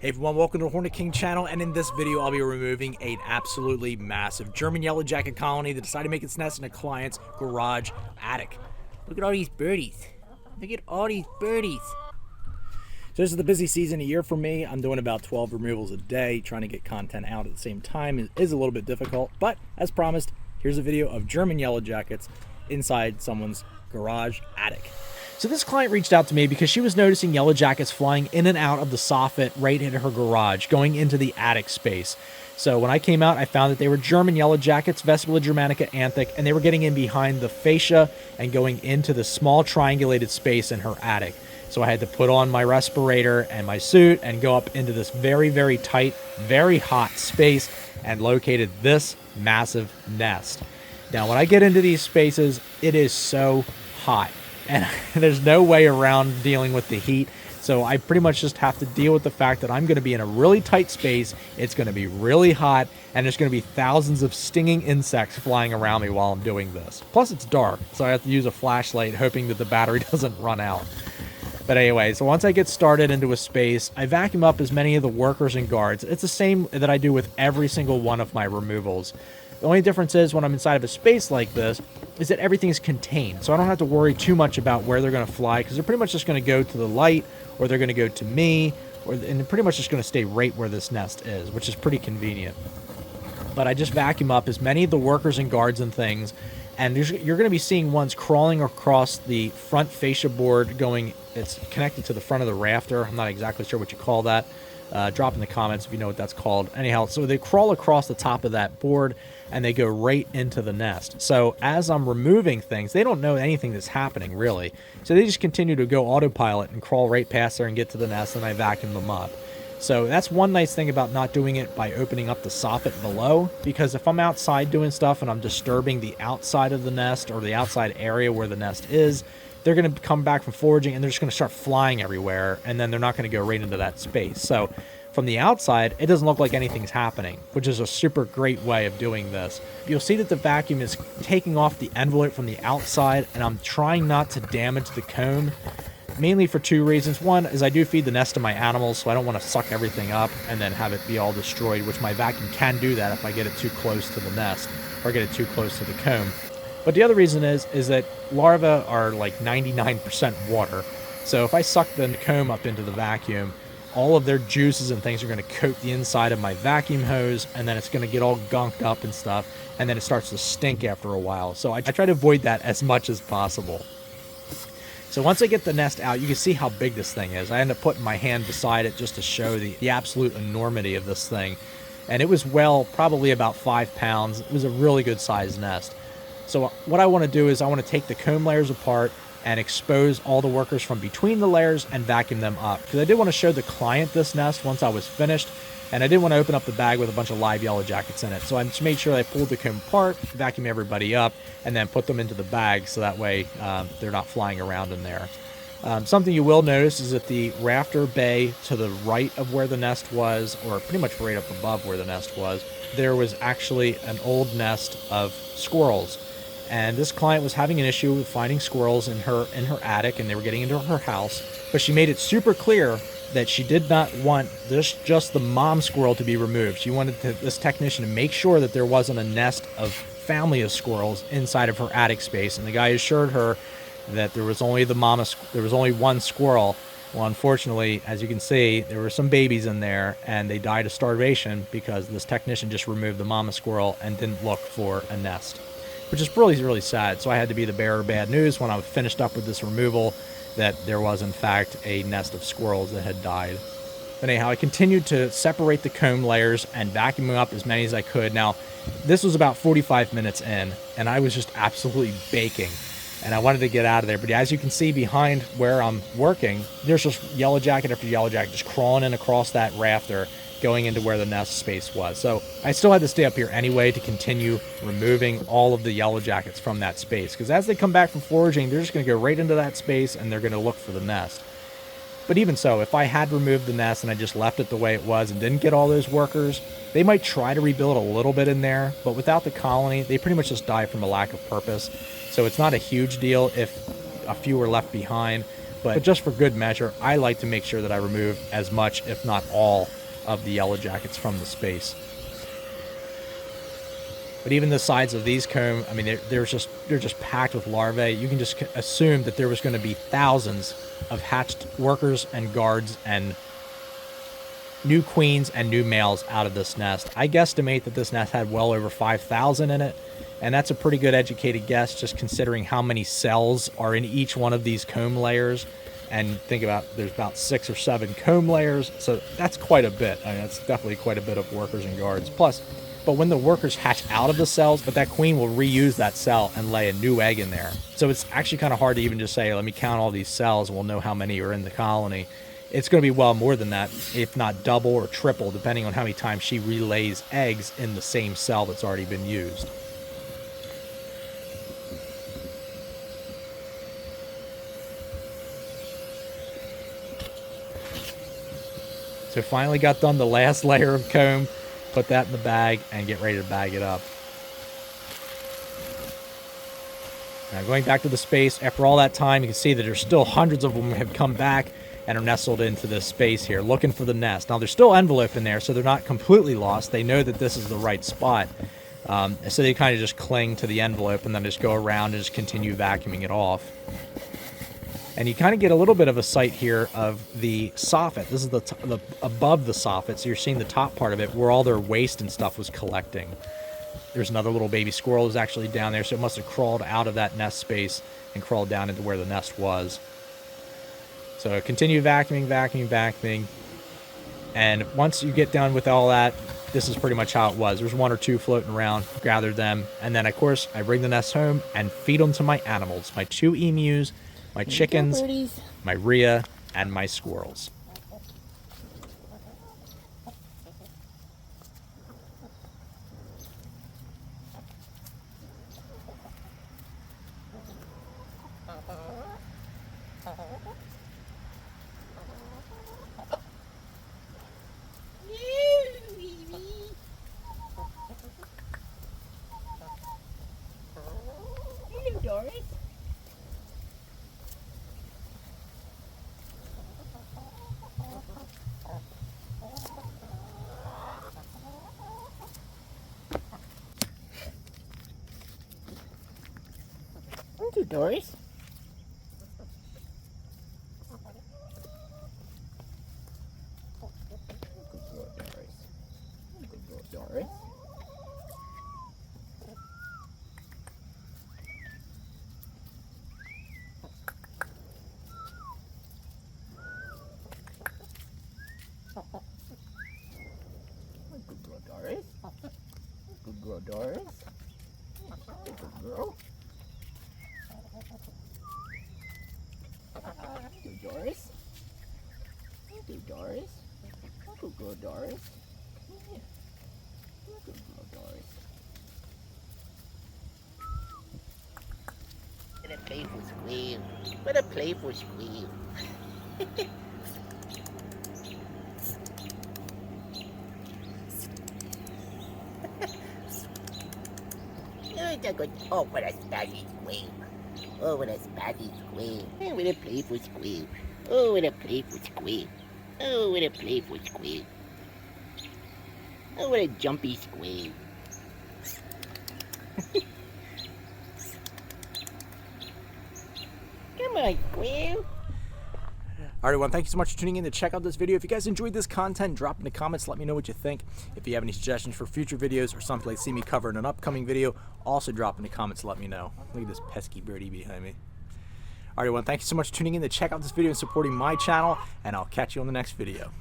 Hey everyone, welcome to the Hornet King channel, and in this video I'll be removing an absolutely massive German yellow jacket colony that decided to make its nest in a client's garage attic. Look at all these birdies. Look at all these birdies. So this is the busy season of year for me. I'm doing about 12 removals a day. Trying to get content out at the same time is a little bit difficult, but as promised, here's a video of German yellow jackets inside someone's garage attic. So this client reached out to me because she was noticing yellow jackets flying in and out of the soffit right in her garage, going into the attic space. So when I came out, I found that they were German yellow jackets, Vespula, germanica-anthic, and they were getting in behind the fascia and going into the small triangulated space in her attic. So I had to put on my respirator and my suit and go up into this very, very tight, very hot space and located this massive nest. Now, when I get into these spaces, it is so hot. And there's no way around dealing with the heat. So I pretty much just have to deal with the fact that I'm going to be in a really tight space. It's going to be really hot, and there's going to be thousands of stinging insects flying around me while I'm doing this. Plus it's dark, so I have to use a flashlight hoping that the battery doesn't run out. But anyway, so once I get started into a space, I vacuum up as many of the workers and guards. It's the same that I do with every single one of my removals. The only difference is when I'm inside of a space like this is that everything is contained. So I don't have to worry too much about where they're going to fly, because they're pretty much just going to go to the light, or they're going to go to me, and they're pretty much just going to stay right where this nest is, which is pretty convenient. But I just vacuum up as many of the workers and guards and things, and you're going to be seeing ones crawling across the front fascia board it's connected to the front of the rafter. I'm not exactly sure what you call that. Drop in the comments if you know what that's called. Anyhow, so they crawl across the top of that board and they go right into the nest. So as I'm removing things, they don't know anything that's happening really. So they just continue to go autopilot and crawl right past there and get to the nest, and I vacuum them up. So that's one nice thing about not doing it by opening up the soffit below, because if I'm outside doing stuff and I'm disturbing the outside of the nest or the outside area where the nest is, they're going to come back from foraging and they're just going to start flying everywhere, and then they're not going to go right into that space. So from the outside, it doesn't look like anything's happening, which is a super great way of doing this. You'll see that the vacuum is taking off the envelope from the outside, and I'm trying not to damage the comb, mainly for two reasons. One is I do feed the nest to my animals, so I don't want to suck everything up and then have it be all destroyed, which my vacuum can do that if I get it too close to the nest or get it too close to the comb. But the other reason is that larvae are like 99% water. So if I suck the comb up into the vacuum, all of their juices and things are going to coat the inside of my vacuum hose, and then it's going to get all gunked up and stuff, and then it starts to stink after a while. So I try to avoid that as much as possible. So once I get the nest out, you can see how big this thing is. I end up putting my hand beside it just to show the absolute enormity of this thing. And it was probably about 5 pounds. It was a really good sized nest. So what I want to do is I want to take the comb layers apart and expose all the workers from between the layers and vacuum them up. Because I did want to show the client this nest once I was finished, and I didn't want to open up the bag with a bunch of live yellow jackets in it. So I just made sure I pulled the comb apart, vacuum everybody up, and then put them into the bag so that way they're not flying around in there. Something you will notice is that the rafter bay to the right of where the nest was, or pretty much right up above where the nest was, there was actually an old nest of squirrels. And this client was having an issue with finding squirrels in her attic, and they were getting into her house. But she made it super clear that she did not want just the mom squirrel to be removed. She wanted this technician to make sure that there wasn't a nest of family of squirrels inside of her attic space. And the guy assured her that there was only one squirrel. Well, unfortunately, as you can see, there were some babies in there, and they died of starvation because this technician just removed the mama squirrel and didn't look for a nest, which is really, really sad. So I had to be the bearer of bad news when I was finished up with this removal, that there was in fact a nest of squirrels that had died. But anyhow, I continued to separate the comb layers and vacuum up as many as I could. Now, this was about 45 minutes in, and I was just absolutely baking, and I wanted to get out of there. But as you can see behind where I'm working, there's just yellow jacket after yellow jacket just crawling in across that rafter, going into where the nest space was. So I still had to stay up here anyway to continue removing all of the yellow jackets from that space, because as they come back from foraging, they're just going to go right into that space and they're going to look for the nest. But even so, if I had removed the nest and I just left it the way it was and didn't get all those workers, they might try to rebuild a little bit in there, but without the colony, they pretty much just die from a lack of purpose. So it's not a huge deal if a few were left behind. But just for good measure, I like to make sure that I remove as much, if not all, of the yellow jackets from the space. But even the sides of these comb, I mean, they're just packed with larvae. You can just assume that there was going to be thousands of hatched workers and guards and new queens and new males out of this nest. I guesstimate that this nest had well over 5,000 in it, and that's a pretty good educated guess just considering how many cells are in each one of these comb layers. And think about, there's about 6 or 7 comb layers, so that's quite a bit. I mean, that's definitely quite a bit of workers and guards. Plus, but when the workers hatch out of the cells, but that queen will reuse that cell and lay a new egg in there. So it's actually kind of hard to even just say, let me count all these cells and we'll know how many are in the colony. It's going to be well more than that, if not double or triple, depending on how many times she relays eggs in the same cell that's already been used. So finally got done the last layer of comb, put that in the bag, and get ready to bag it up. Now going back to the space, after all that time, you can see that there's still hundreds of them have come back and are nestled into this space here, looking for the nest. Now, there's still envelope in there, so they're not completely lost. They know that this is the right spot. So they kind of just cling to the envelope and then just go around and just continue vacuuming it off. And you kind of get a little bit of a sight here of the soffit. This is the above the soffit, so you're seeing the top part of it where all their waste and stuff was collecting. There's another little baby squirrel who's actually down there, so it must have crawled out of that nest space and crawled down into where the nest was. So continue vacuuming, vacuuming, vacuuming. And once you get done with all that, this is pretty much how it was. There's 1 or 2 floating around, gather them, and then of course I bring the nest home and feed them to my animals, my 2 emus, my chickens, my rhea, and my squirrels. Hello, Doris. Thank you, Doris. Good girl, Doris. Good girl, Doris. Good girl, Doris. Good girl. Good Doris. Good Doris. Good girl, Doris. Yeah. Good girl, Doris. What a playful squeal. What a playful squeal. Oh, what a spazzy squeal. Oh, what a spazzy squeal. Oh, what a playful squeal. Oh, what a playful squeal. Oh, what a playful squeal. Oh, what a jumpy squeal. Come on, squeal. All right, everyone, thank you so much for tuning in to check out this video. If you guys enjoyed this content, drop in the comments, let me know what you think. If you have any suggestions for future videos or something like see me cover in an upcoming video, also drop in the comments, let me know. Look at this pesky birdie behind me. All right, everyone, thank you so much for tuning in to check out this video and supporting my channel, and I'll catch you on the next video.